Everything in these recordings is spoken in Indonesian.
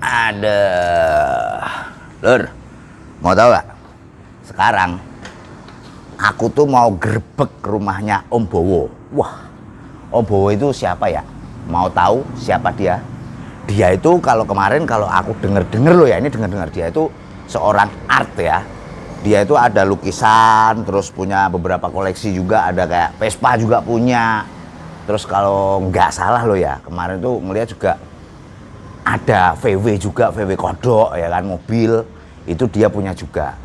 Ada, Lur, mau tahu gak? Sekarang aku tuh mau gerbek rumahnya Om Bowo. Wah, Om Bowo itu siapa ya? Mau tahu siapa dia? Dia itu kalau kemarin kalau aku denger loh ya, ini denger dia itu seorang art ya. Dia itu ada lukisan, terus punya beberapa koleksi juga, ada kayak Vespa juga punya. Terus kalau nggak salah loh ya, kemarin tuh ngeliat juga ada VW juga, VW kodok ya kan, mobil itu dia punya juga.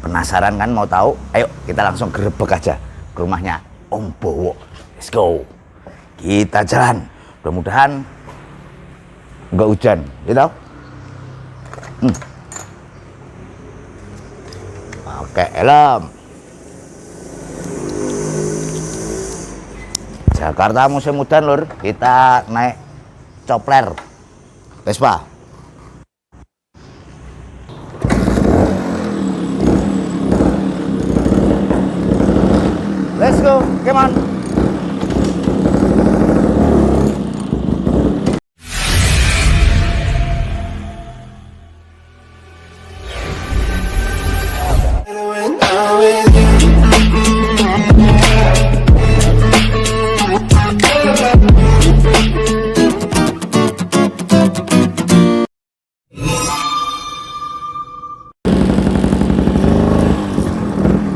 Penasaran kan mau tahu? Ayo kita langsung gerebek aja ke rumahnya Om Bowo. Let's go. Kita jalan. Mudah-mudahan nggak hujan, gitu. Pakai helm. Jakarta musim hujan, Lur. Kita naik Copler Vespa. Let's go, come on.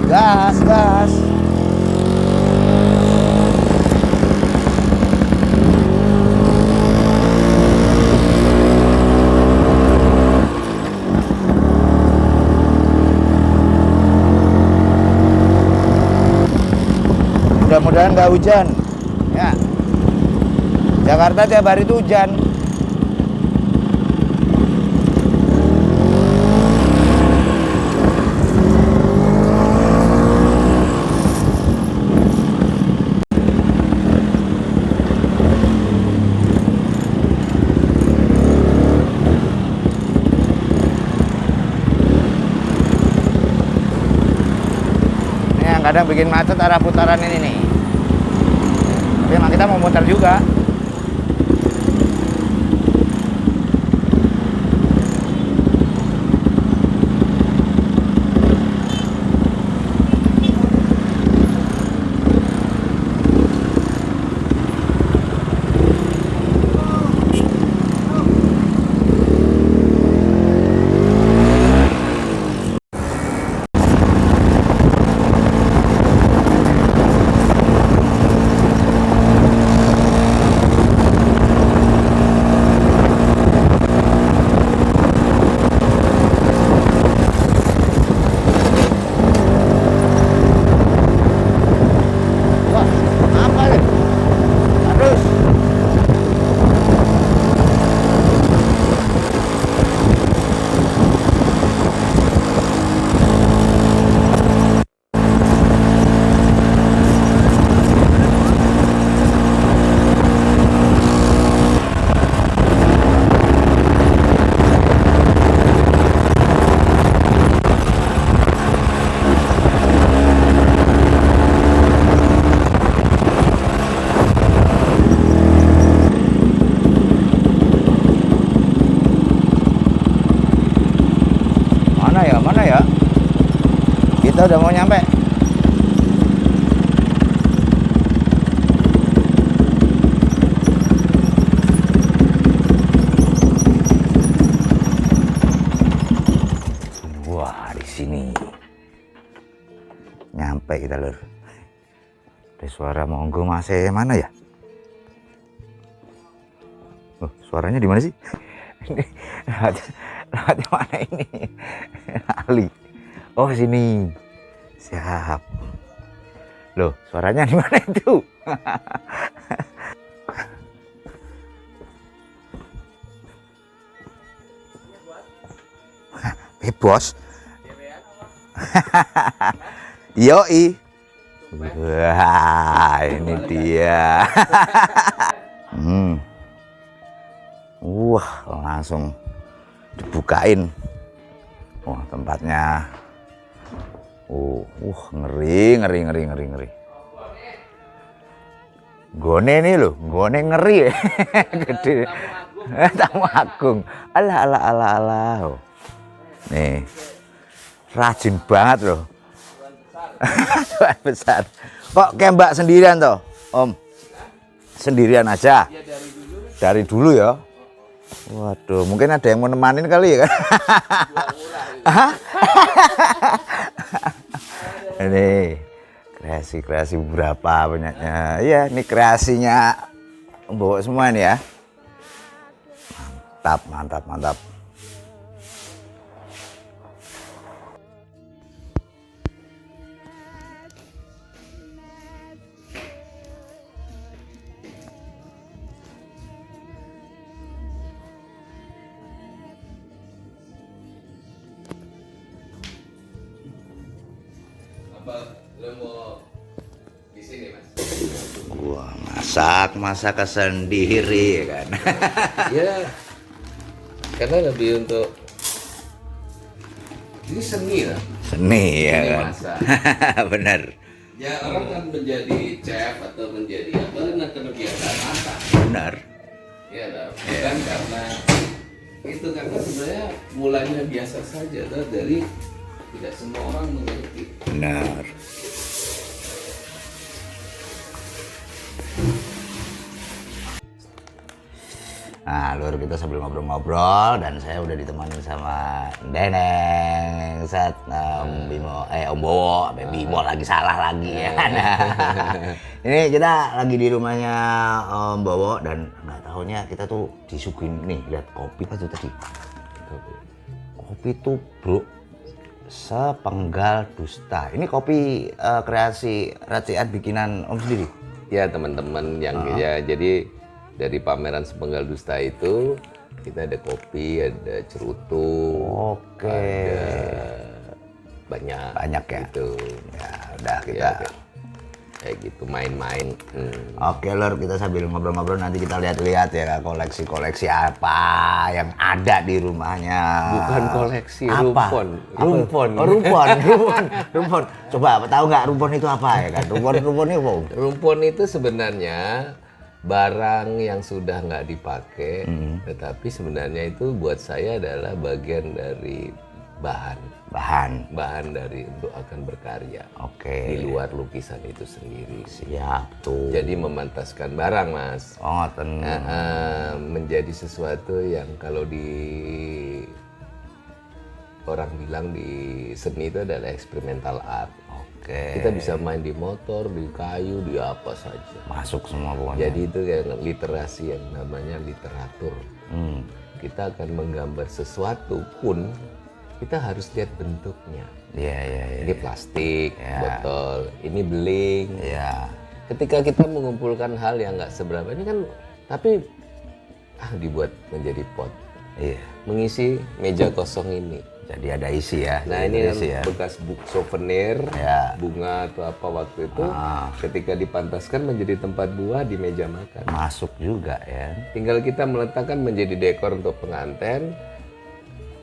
Gas, gas. Mudah-mudahan nggak hujan. Ya. Jakarta tiap hari itu hujan. Kadang bikin macet arah putaran ini nih. Tapi emang kita mau muter juga. Mana ya? Kita udah mau nyampe. Wah, di sini. Nyampe kita, Lur. Ada suara monggo masih mana ya? Oh, suaranya di mana sih? Ini lewatnya mana ini? Ali. Oh, sini. Siap. Loh, suaranya di mana itu? Bos. Yoi. Wah, ini dia. Wah, langsung dibukain. Wah, tempatnya. Ngeri. Gone nih loh, gone ngeri ya. Gede. Tamu agung. Alah alah alah alah. Nih. Rajin banget loh. Tuan besar. Kok kayak Mbak sendirian toh, Om? Sendirian aja? Ya dari dulu. Dari dulu ya? Waduh, mungkin ada yang mau nemanin kali ya kan? Ini kreasi beberapa banyaknya. Iya, ini kreasinya Om Bowo semua ini ya. Mantap, mantap, mantap. Apa lo mau di sini, Mas? Wah, masak sendiri ya kan. Ya, karena lebih untuk ini seni lah. Seni ya Seni kan. masak. Bener. Ya orang kan menjadi chef atau menjadi apa karena biasa masak. Bener. Ya lah, bukan karena itu karena sebenarnya mulanya biasa saja tuh, dari tidak semua orang mengerti. Bener. Nah, Lur, kita sambil ngobrol-ngobrol dan saya udah ditemani sama Deneng, Om Bowo, sampai Bimo lagi salah lagi ya. Nah, ini kita lagi di rumahnya Om Bowo dan nggak tahunya kita tuh disuguhin nih, lihat kopi apa tuh tadi? Kopi tuh bro, sepenggal dusta. Ini kopi kreasi racian bikinan Om sendiri. Ya teman-teman yang ya jadi dari pameran Sepenggal Dusta itu kita ada kopi, ada cerutu, Oke. ada banyak Ya. gitu. Ya udah kita. Ya, kayak gitu main-main. Oke Lur, kita sambil ngobrol-ngobrol nanti kita lihat-lihat ya koleksi-koleksi apa yang ada di rumahnya. Bukan koleksi, Apa? rumpon. Oh, rumpon. Coba tahu nggak rumpon itu apa ya kan? Rumpon itu apa? Rumpon itu sebenarnya barang yang sudah nggak dipakai, tetapi sebenarnya itu buat saya adalah bagian dari bahan dari untuk akan berkarya. Oke. Di luar lukisan itu sendiri. Siap tuh. Jadi memantaskan barang, Mas. Oh, Menjadi sesuatu yang kalau di orang bilang di seni itu adalah experimental art. Oke. Kita bisa main di motor, di kayu, di apa saja. Masuk semua pokoknya. Jadi itu kayak literasi yang namanya literatur. Kita akan menggambar sesuatu pun kita harus lihat bentuknya. Iya. Ini plastik, Ya. botol, ini beling. Iya. Ketika kita mengumpulkan hal yang nggak seberapa ini kan, tapi dibuat menjadi pot. Iya. Mengisi meja kosong ini. Jadi ada isi ya. Nah Jadi ini ada kan isi ya. bekas souvenir, Ya. bunga atau apa waktu itu, ketika dipantaskan menjadi tempat buah di meja makan. Masuk juga ya. Tinggal kita meletakkan menjadi dekor untuk pengantin,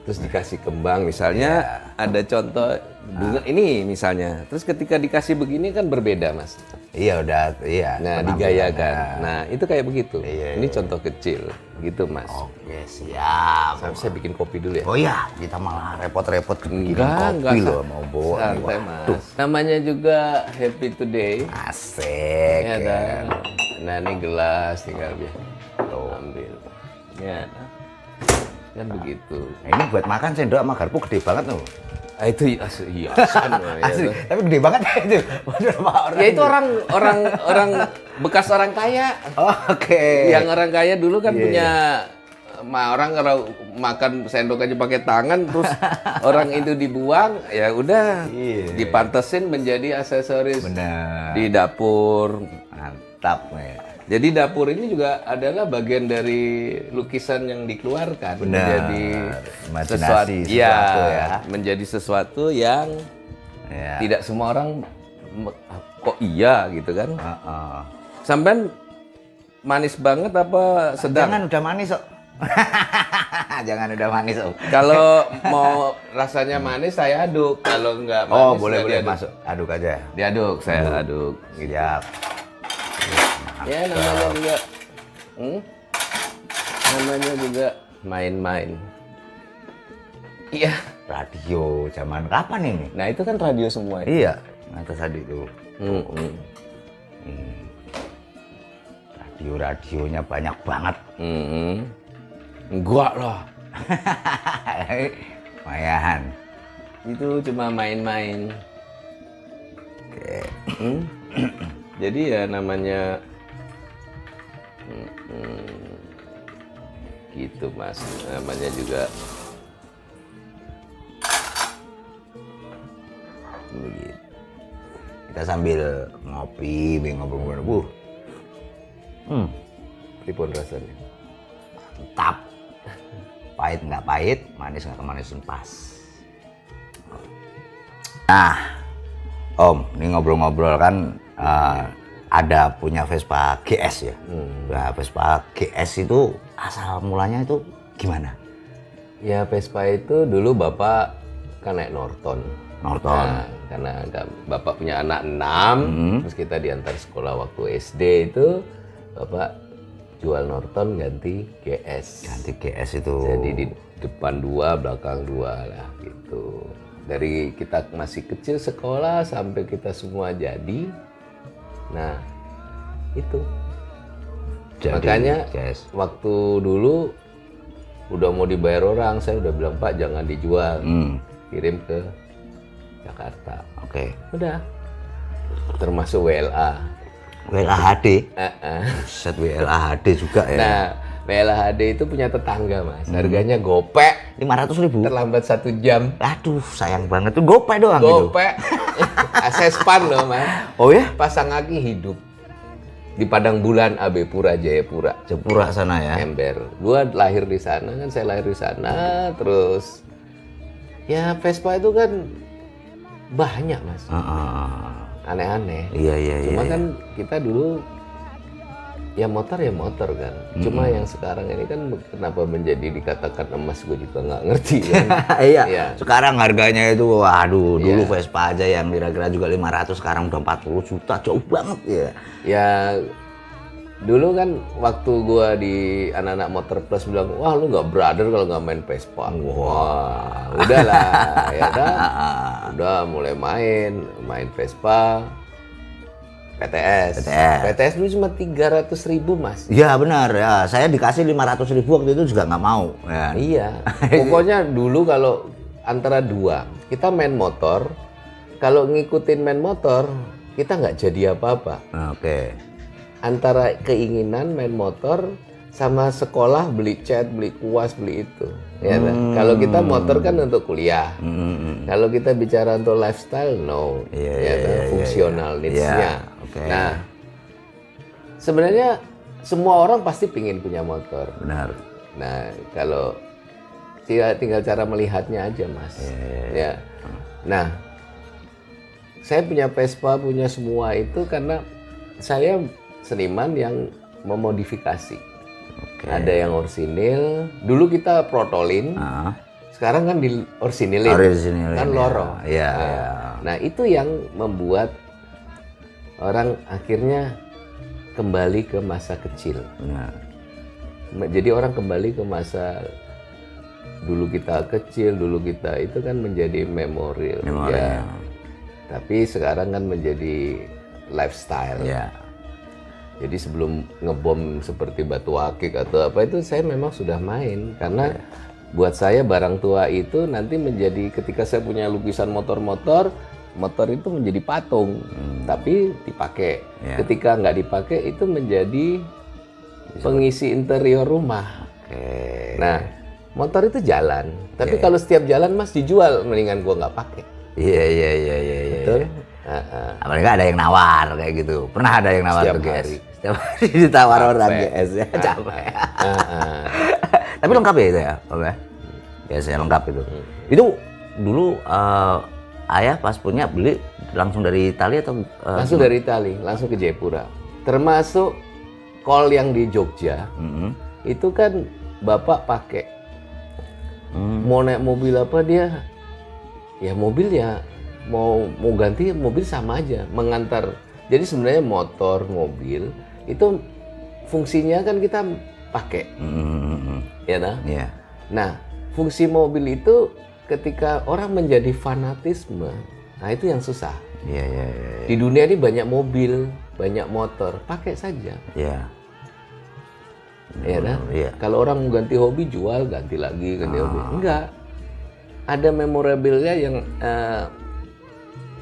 terus dikasih kembang misalnya, ada contoh bunga ini misalnya, terus ketika dikasih begini kan berbeda, Mas. Iya udah, iya. Nah penampilannya. digayakan, nah itu kayak begitu. Iya, Ini contoh kecil, gitu Mas. Oke siap. Saya bikin kopi dulu ya. Oh iya, kita malah repot-repot bikin Enggak, kopi loh mau bawa nih. santai Waduh, Mas. Namanya juga Happy Today. asik Ya, ya. nah ini gelas tinggal dia Tuh. ambil. Ya, kan begitu. Nah, ini buat makan sendok sama garpu gede banget tuh. Itu hiasan loh, ya, Asli, tuh. tapi gede banget ya itu. Waduh, sama orang. Ya itu orang bekas orang kaya. Oke. Yang orang kaya dulu kan Iya, punya orang kalau makan sendok aja pakai tangan, terus orang itu dibuang, ya udah Iya. dipantesin menjadi aksesoris Benar. di dapur. Mantap ya. Jadi dapur ini juga adalah bagian dari lukisan yang dikeluarkan. Benar. Menjadi Imajinasi sesuatu ya. menjadi sesuatu yang Ya. tidak semua orang kok iya gitu kan. Heeh. Sampai manis banget apa sedang? Jangan udah manis kok. Jangan udah manis om. Kalau mau rasanya manis saya aduk, kalau nggak manis Oh boleh nggak diaduk. masuk. Aduk aja. Diaduk, saya aduk. Siap. Ya namanya juga. namanya juga main-main. Iya. Radio zaman kapan ini? Nah itu kan radio semua. Iya, atas tadi itu. Radio-radionya banyak banget. Enggak lah. Lumayan. Itu cuma main-main. Oke. Jadi ya namanya gitu Mas, namanya juga Begitu. Kita sambil ngopi, ngobrol-ngobrol. pripun rasanya. Mantap. Pahit nggak pahit, manis nggak kemanisan pas. Nah, Om, ini ngobrol-ngobrol kan ada punya Vespa GS ya. Nah, Vespa GS itu asal mulanya itu gimana? Ya Vespa itu dulu Bapak kan naik Norton. Nah, karena Bapak punya anak 6, terus kita diantar sekolah waktu SD itu, Bapak jual Norton ganti GS. Ganti GS itu. Jadi di depan 2, belakang 2 lah gitu. Dari kita masih kecil sekolah sampai kita semua jadi. Nah, itu. Jadi, makanya GS. Waktu dulu udah mau dibayar orang, saya udah bilang, Pak jangan dijual. Kirim ke Jakarta. Oke. Udah. Termasuk WLA. WLA HD. Set WLA HD juga ya. Nah, WLA HD itu punya tetangga Mas. Harganya gopek. 500.000. Terlambat 1 jam. Aduh, sayang banget tuh gopay doang gitu. Gopek. Asespan loh Mas. Oh ya? Pasang aki hidup. Di Padang Bulan, AB Pura, Jayapura. Jepura sana ya. Ember. Gua lahir di sana kan, saya lahir di sana. Terus ya Vespa itu kan banyak Mas. Aneh-aneh. Iya. Cuma kan kita dulu ya motor kan. Cuma yang sekarang ini kan kenapa menjadi dikatakan emas gue juga nggak ngerti kan. Iya. Sekarang harganya itu waduh, dulu Vespa aja yang kira-kira juga 500 sekarang udah 40 juta, jauh banget ya. Ya dulu kan waktu gua di anak-anak motor plus bilang, wah lu nggak brother kalau nggak main Vespa. Wah, udahlah, ya udah mulai main Vespa, PTS dulu cuma 300.000 Mas. Iya benar ya, saya dikasih 500.000 waktu itu juga nggak mau. Ya. Iya, pokoknya dulu kalau antara 2, kita main motor, kalau ngikutin main motor kita nggak jadi apa-apa. Oke. Antara keinginan main motor sama sekolah beli cat, beli kuas, beli itu. Ya, kalau kita motor kan untuk kuliah. Kalau kita bicara untuk lifestyle, no. Fungsional needs-nya. Okay. Nah, sebenarnya semua orang pasti pingin punya motor. Benar. Nah, kalau tinggal cara melihatnya aja, Mas. Ya. Nah, saya punya Vespa, punya semua itu karena saya seniman yang memodifikasi. Ada yang orsinil. Dulu kita protolin. Sekarang kan di orsinilin. Kan lorong. Iya. Nah, itu yang membuat orang akhirnya kembali ke masa kecil. Benar. Jadi orang kembali ke masa dulu kita kecil, dulu kita itu kan menjadi memori. Ya. Tapi sekarang kan menjadi lifestyle. Ya. Jadi sebelum ngebom seperti batu akik atau apa itu saya memang sudah main karena buat saya barang tua itu nanti menjadi ketika saya punya lukisan motor itu menjadi patung tapi dipakai. Ketika nggak dipakai itu menjadi pengisi interior rumah. Nah motor itu jalan tapi kalau setiap jalan Mas dijual mendingan gua nggak pakai. Iya. Betul. Apalagi ada yang nawar kayak gitu. Pernah ada yang nawar Setiap ke GS. hari. Setiap hari ditawar orang GS ya. Capek. Tapi lengkap ya itu ya, Om ya? Biasanya lengkap itu. Itu dulu ayah pas punya beli langsung dari Italia atau langsung dari Italia, langsung ke Jayapura. Termasuk kol yang di Jogja. Itu kan Bapak pakai. Mau naik mobil apa dia? Ya mobil ya mau ganti mobil sama aja mengantar. Jadi sebenarnya motor mobil itu fungsinya kan kita pakai. Hmm. Ya nah? Iya. Nah, fungsi mobil itu ketika orang menjadi fanatisme, nah itu yang susah. Iya, iya, iya. Di dunia ini banyak mobil, banyak motor, pakai saja. Iya. Ya kan? Iya. Kalau orang mau ganti hobi, jual, ganti lagi, ganti hobi. Enggak. Ada memorabilia yang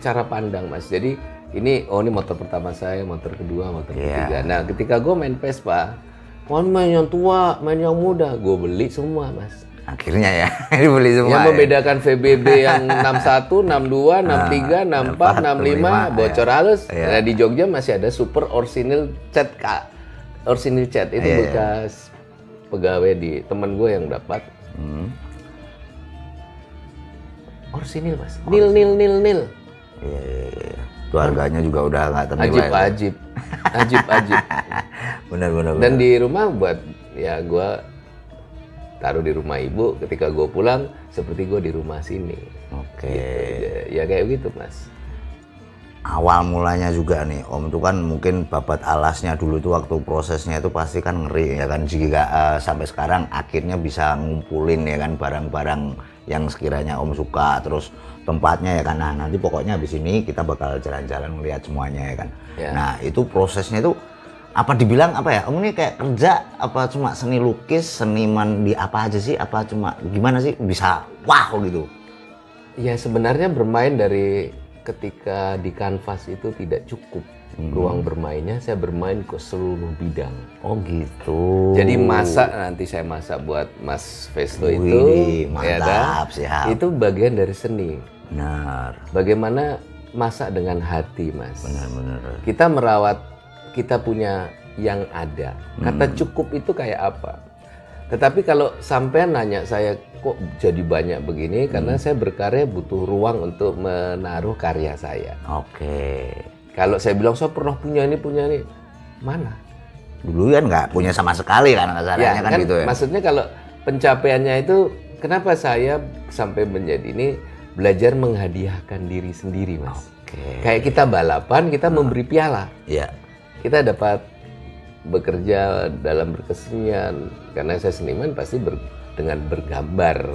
cara pandang, Mas. Jadi ini motor pertama saya, motor kedua, motor ketiga. Nah, ketika gue main Vespa, main yang tua, main yang muda, gue beli semua, Mas. Akhirnya ya, dibeli semua. Yang membedakan VBB yang 61, 62, 63, 64, 65, bocor halus. Nah, di Jogja masih ada Super Orisinil Cat K. Orisinil Cat itu bekas pegawai di temen gue yang dapat. Orisinil, Mas. Nil. Iya. Itu harganya juga udah nggak ternilai. Ajib. Benar. Dan di rumah buat ya gue taruh di rumah ibu, ketika gue pulang seperti gue di rumah sini. Oke. Gitu. Ya kayak gitu, Mas. Awal mulanya juga nih Om itu kan mungkin babat alasnya dulu tuh waktu prosesnya itu pasti kan ngeri ya kan, jika sampai sekarang akhirnya bisa ngumpulin ya kan barang-barang yang sekiranya Om suka, terus tempatnya ya kan, nah nanti pokoknya habis ini kita bakal jalan-jalan melihat semuanya ya kan. Nah itu prosesnya itu apa dibilang apa ya Om, ini kayak kerja apa cuma seni lukis, seniman di apa aja sih, apa cuma gimana sih bisa wow gitu? Ya sebenarnya bermain dari ketika di kanvas itu tidak cukup ruang bermainnya, saya bermain ke seluruh bidang. Oh gitu. Jadi masak, nanti saya masak buat Mas Festo itu. Wih, mantap, ya kan? siap. Itu bagian dari seni. Benar. Bagaimana masak dengan hati, Mas. Benar. Kita merawat, kita punya yang ada. Kata cukup itu kayak apa? Tetapi kalau sampean nanya saya kok jadi banyak begini, karena saya berkarya butuh ruang untuk menaruh karya saya. Oke. Kalau saya bilang saya pernah punya ini, mana? Dulu kan nggak punya sama sekali kan kasarnya kan gitu ya. Maksudnya kalau pencapaiannya itu, kenapa saya sampai menjadi ini belajar menghadiahkan diri sendiri, Mas. Oke. Kayak kita balapan, kita memberi piala. Iya. Kita dapat bekerja dalam berkesenian, karena saya seniman pasti dengan bergambar,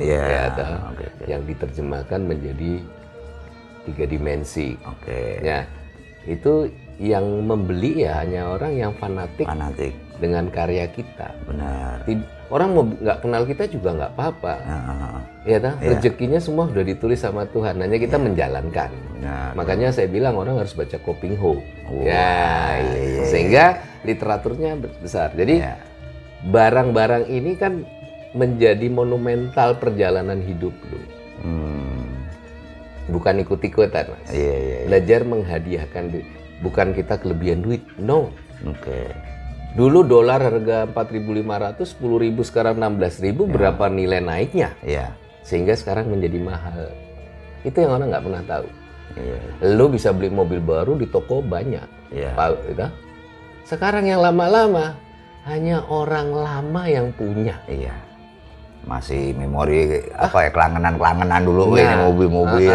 yang diterjemahkan menjadi 3 dimensi. Oke. Ya, itu yang membeli ya hanya orang yang fanatik dengan karya kita. Benar. Orang mau nggak kenal kita juga nggak apa-apa. Ya, rezekinya semua sudah ditulis sama Tuhan, hanya kita menjalankan. Benar. Makanya saya bilang orang harus baca Koping Ho. Sehingga literaturnya besar. Jadi barang-barang ini kan menjadi monumental perjalanan hidup lu. Bukan ikut-ikutan, Mas. Belajar menghadiahkan duit. Bukan kita kelebihan duit, no. Oke. Dulu dolar harga 4.500, 10.000, sekarang 16.000, berapa nilai naiknya? Iya. Sehingga sekarang menjadi mahal. Itu yang orang nggak pernah tahu. Lu bisa beli mobil baru di toko banyak. Gitu. Sekarang yang lama-lama hanya orang lama yang punya. Masih memori kelangenan dulu ini mobil-mobil,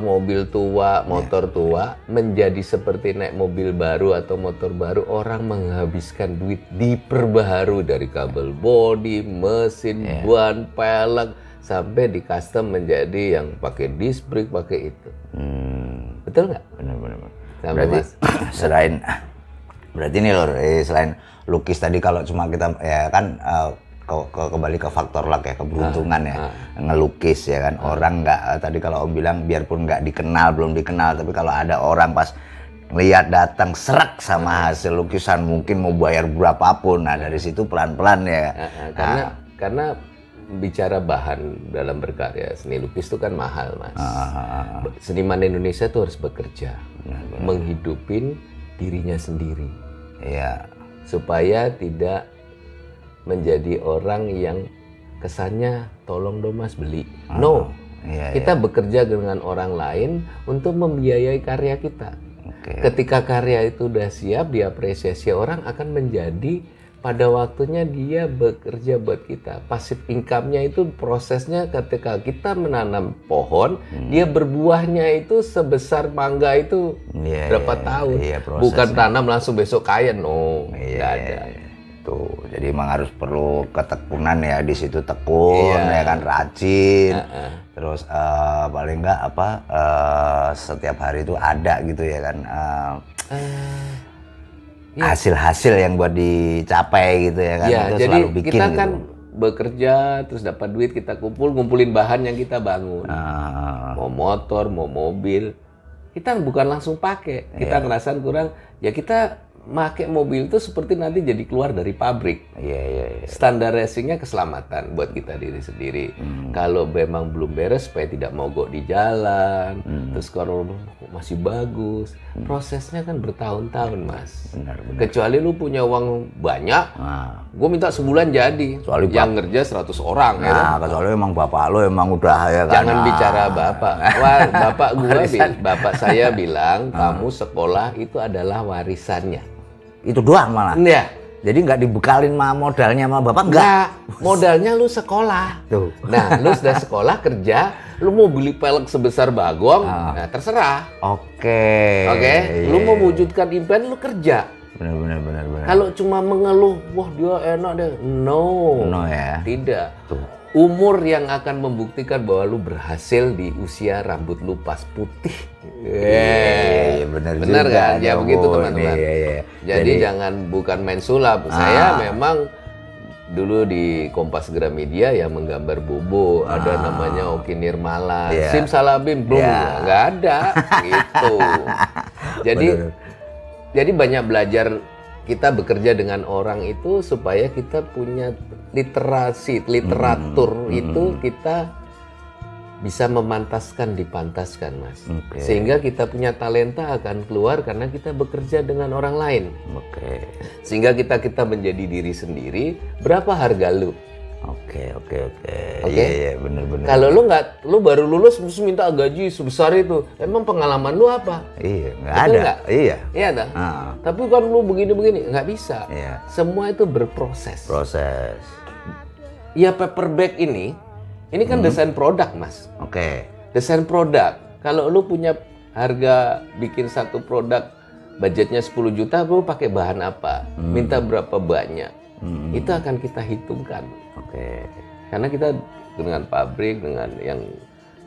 mobil tua menjadi seperti naik mobil baru atau motor baru. Orang menghabiskan duit diperbaharui dari kabel bodi, mesin, ban, pelek sampai di custom menjadi yang pakai disc brake, pakai itu. Betul nggak? Benar. Berarti berarti ini Lur, selain lukis tadi kalau cuma kita ya kan kembali ke faktor luck ya, keberuntungan ya, ngelukis ya kan, orang nggak tadi kalau Om bilang biarpun nggak dikenal, belum dikenal, tapi kalau ada orang pas ngeliat datang serak sama hasil lukisan mungkin mau bayar berapapun, nah dari situ pelan-pelan ya. Karena bicara bahan dalam berkarya seni lukis itu kan mahal, Mas. Seniman Indonesia tuh harus bekerja, menghidupin dirinya sendiri, supaya tidak menjadi orang yang kesannya tolong dong Mas beli. No, kita bekerja dengan orang lain untuk membiayai karya kita. Ketika karya itu udah siap, diapresiasi orang, akan menjadi pada waktunya dia bekerja buat kita. Passive income-nya itu prosesnya ketika kita menanam pohon, dia berbuahnya itu sebesar mangga itu berapa tahun. Bukan tanam langsung besok kaya, no. Nggak ada. Gitu. Jadi emang harus perlu ketekunan ya di situ, tekun ya kan, rajin. Terus paling enggak setiap hari itu ada gitu ya kan hasil-hasil yang buat dicapai gitu ya kan. Ya, itu jadi selalu bikin kita gitu. kan bekerja terus dapat duit, kita ngumpulin bahan yang kita bangun. Mau motor, mau mobil, kita bukan langsung pakai. Kita ngerasain kurang, ya kita pakai mobil itu seperti nanti jadi keluar dari pabrik. Iya. Standar racingnya keselamatan buat kita diri sendiri. Kalau memang belum beres supaya tidak mogok di jalan, terus kalau masih bagus, prosesnya kan bertahun-tahun, Mas. Benar. Kecuali lu punya uang banyak, gue minta sebulan jadi. Kecuali yang ngerja 100 orang ya. Nah, kecuali emang bapak lo emang udah ya kan. Jangan bicara bapak. Wah, bapak saya bilang kamu sekolah itu adalah warisannya. Itu doang malah. Iya. Jadi nggak dibekalin modalnya sama bapak enggak? Enggak, modalnya lu sekolah. Tuh. Nah, lu sudah sekolah kerja, lu mau beli pelek sebesar bagong, nah terserah. Oke. Lu mau wujudkan impian, lu kerja. Benar. Kalau cuma mengeluh, wah dia enak deh. No ya. Tidak. Tuh. Umur yang akan membuktikan bahwa lu berhasil di usia rambut lu pas putih. Benar Benar juga, kan? Ya begitu teman-teman. Iya. Jadi jangan bukan main sulap. Saya memang dulu di Kompas Gramedia yang menggambar Bobo, ada namanya Oki Nirmala, Simsalabim belum, nggak ada gitu. Jadi banyak belajar, kita bekerja dengan orang itu supaya kita punya literatur itu kita bisa memantaskan, dipantaskan, Mas. Sehingga kita punya talenta akan keluar karena kita bekerja dengan orang lain. Sehingga kita menjadi diri sendiri. Berapa harga lu? Oke. Iya, benar. Kalau lu baru lulus terus minta gaji sebesar itu, emang pengalaman lu apa? Iya, nggak ada. Gak? Iya. Iya dah. Tapi kan lu begini-begini, nggak bisa. Iya. Semua itu berproses. Proses. Ya paper bag ini kan desain produk, Mas. Desain produk. Kalau lu punya harga bikin satu produk budgetnya 10 juta, lu pakai bahan apa? Minta berapa banyak? Itu akan kita hitungkan. Karena kita dengan pabrik, dengan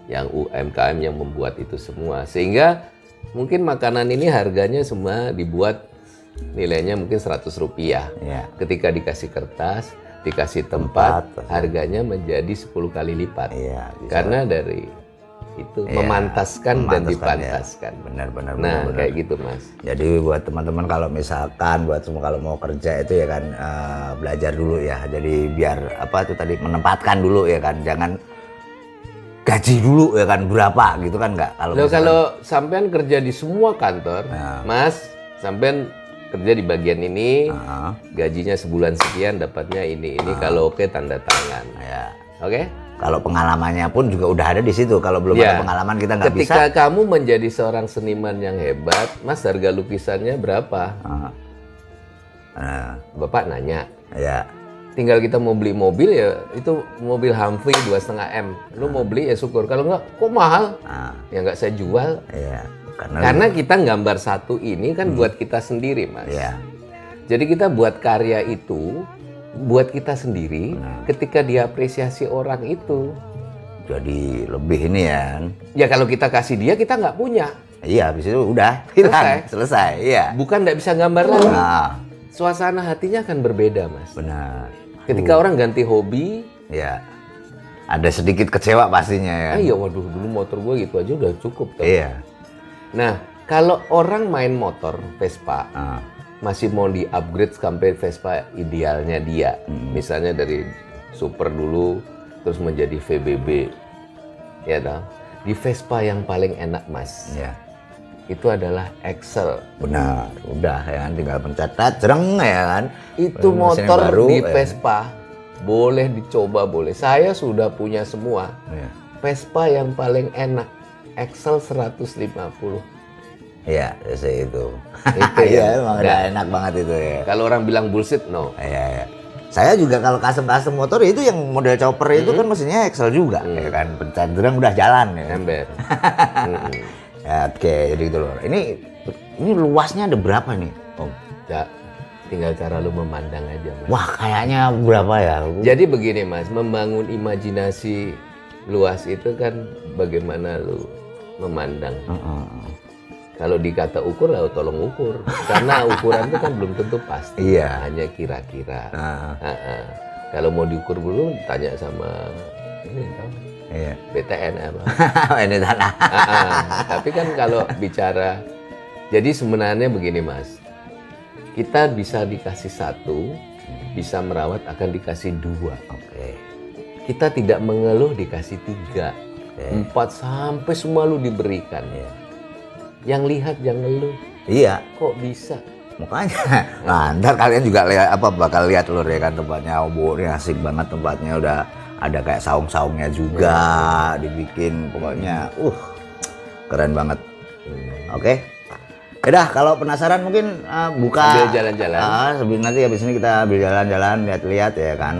yang UMKM yang membuat itu semua. Sehingga mungkin makanan ini harganya semua dibuat nilainya mungkin 100 rupiah. Ketika dikasih kertas, dikasih tempat, harganya menjadi 10 kali lipat. Karena dari itu memantaskan dan dipantaskan. Benar. Nah, kayak gitu, Mas. Jadi buat teman-teman kalau misalkan buat semua kalau mau kerja itu ya kan belajar dulu ya. Jadi biar tadi menempatkan dulu ya kan. Jangan gaji dulu ya kan berapa gitu kan enggak. Kalau sampean kerja di semua kantor, Mas, sampean kerja di bagian ini, gajinya sebulan sekian, dapatnya ini. Kalau oke tanda tangan. Oke? Kalau pengalamannya pun juga udah ada di situ. Kalau belum ada pengalaman kita nggak bisa. Ketika kamu menjadi seorang seniman yang hebat, Mas, harga lukisannya berapa? Bapak nanya. Tinggal kita mau beli mobil ya, itu mobil Humvee 2,5 M. Lu mau beli ya syukur. Kalau nggak, kok mahal? Ya nggak saya jual. Karena kita gambar satu ini kan buat kita sendiri, Mas. Jadi kita buat karya itu buat kita sendiri. Ketika diapresiasi orang itu jadi lebih ini ya. Ya kalau kita kasih dia, kita nggak punya. Iya, habis itu udah hilang, selesai. Iya. Bukan nggak bisa gambar lagi. Suasana hatinya akan berbeda, Mas. Benar. Ketika orang ganti hobi, ada sedikit kecewa pastinya ya. Iya, waduh, dulu motor gue gitu aja udah cukup. Iya. Nah, kalau orang main motor Vespa, masih mau di-upgrade sampai Vespa idealnya dia. Misalnya dari Super dulu, terus menjadi VBB. Ya dong. Di Vespa yang paling enak, Mas. Itu adalah Excel. Benar. Udah ya kan, tinggal pencet jereng ya kan. Itu motor baru, di Vespa. Boleh dicoba, boleh. Saya sudah punya semua. Vespa yang paling enak. Excel 150. Iya, itu. Itu ya, emang udah enak banget itu ya. Kalau orang bilang bullshit, no. Iya. Saya juga kalau custom motor itu yang model chopper itu kan mesinnya Excel juga, ya kan. Pencet jereng udah jalan ya. Ember. Oke, jadi gitu loh. Ini luasnya ada berapa nih, Om? tinggal cara lu memandang aja, Mas. Wah, kayaknya berapa ya? Jadi begini, Mas, membangun imajinasi luas itu kan bagaimana lu memandang. Kalau dikata ukur, lah tolong ukur. Karena ukuran itu kan belum tentu pasti. Iya. Hanya kira-kira. Kalau mau diukur dulu, tanya sama ini tahu? Iya. BTN apa? Ini tanah. Tapi kan kalau bicara, jadi sebenarnya begini, Mas. Kita bisa dikasih satu, bisa merawat akan dikasih dua. Oke. Kita tidak mengeluh dikasih 3, 4 sampai semua lu diberikan. Yang lihat jangan ngeluh. Iya. Kok bisa? Makanya, nah ntar kalian juga lihat bakal lihat Lur ya kan tempatnya Ombo ini asik banget tempatnya, udah ada kayak saung-saungnya juga dibikin, pokoknya keren banget. Oke. Udah, kalau penasaran mungkin buka Sambil jalan-jalan. Sebelum nanti habis ini kita ambil jalan-jalan lihat-lihat ya kan.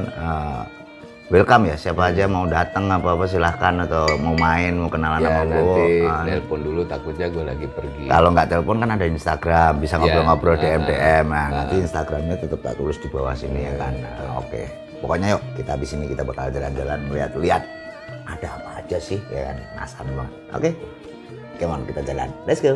Welcome ya, siapa aja mau datang apa-apa silahkan, atau mau main, mau kenalan sama gue. Nanti nelpon dulu, takutnya gue lagi pergi. Kalau nggak telepon kan ada Instagram, bisa ngobrol-ngobrol DM. Nah, nanti Instagramnya tetap tak tulis di bawah sini ya kan. Oke. Pokoknya yuk, kita habis ini kita bakal jalan-jalan lihat-lihat ada apa aja sih ya kan, penasaran banget. Oke. Come on, kita jalan. Let's go.